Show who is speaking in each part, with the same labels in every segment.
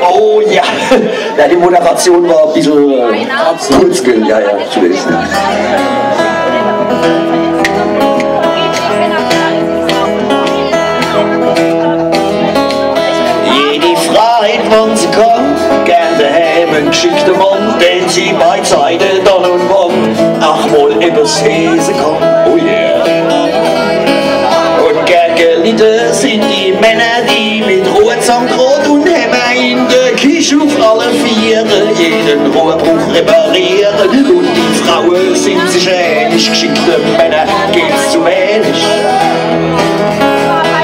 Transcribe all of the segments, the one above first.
Speaker 1: Oh ja, ja, die Moderation war ein bisschen kurz, ja, natürlich. Jede Freiheit, wann sie kann, gern daheim ein geschickter Mann, den sie bei Zeiten dann und wann ach wohl übers Häse kann. Oh yeah. Und gern gelitten sind die Männer, die mit Rohrzangen droht und Hämmer in der Küche auf alle Viere jeden Rohrbruch reparieren. Und die Frauen sind sich ähnlich, geschickte Männer geht's zu wenig.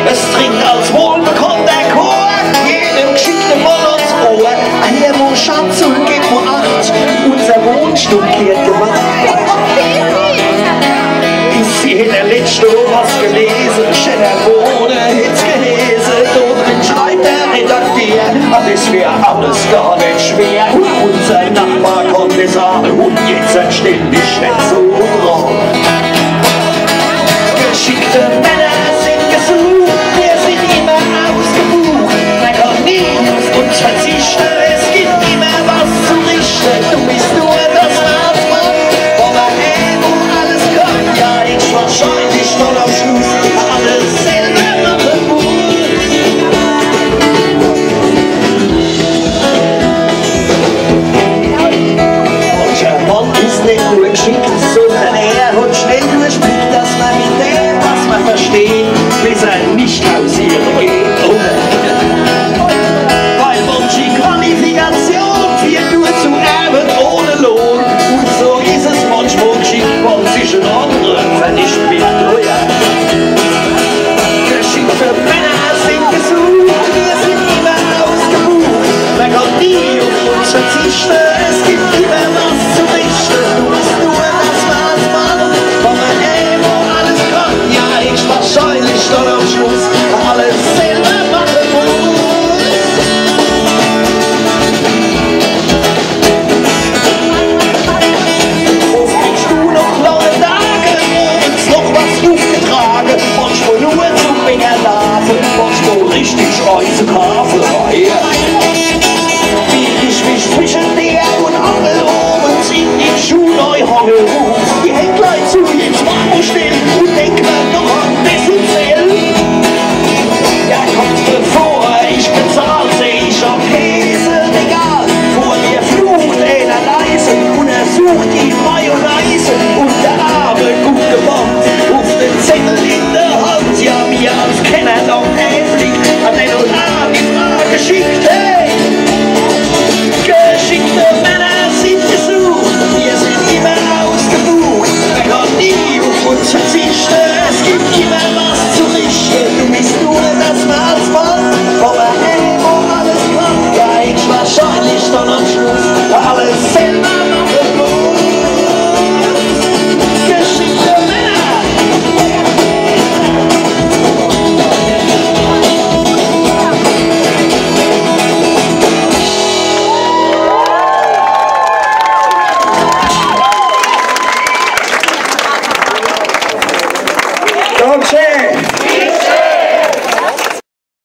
Speaker 1: Es trinkt als wohlbekannter Chor jedem geschickten Mann ans Ohr. Hier wo Schatz und geht wo Acht, unser Wohnstück kehrt gemacht. Sie hätte letzte was gelesen, schöner Wohne hätt's gehäse, dort drin schreibt der Redakteur, aber es wär alles gar nicht schwer. Unser Nachbar konnte es sagen und jetzt ständig nicht so drauf. Geschickte Männer sind gesucht, wir sind immer ausgebucht. Man kann nie auf uns verzichten, es gibt immer was zu richten. Du bist nur das Maßmann, wo man wo alles kann. Ja, ich wahrscheinlich voll am Schluss alles selber machen muss. Mancher Mann ist nicht nur geschickt, sondern er hat schnell durchblickt, dass man mit dem, was man versteht, besser nicht hausieren geht. Weil manche Qualifikation führt nur zu Erben ohne Lohn. Und so ist es manchmal geschickt, man sich einen anderen vernischt mit Treuer. Geschickte Männer sind gesucht, wir sind immer ausgebucht. Man kann nie auf uns verzichten, es gibt immer was zu richten. Du bist nur das Maßmann, wo man wo alles kann. Ja, ich wahrscheinlich dann am Schluss alles selber machen muss. Oft kriegst du noch lange Tage, uns noch was aufgetragen, manchmal nur zum Fingerlarven, manchmal richtig zu Kaffee. Wie ich mich zwischen der und Angel oben in die Schuhe neu hange.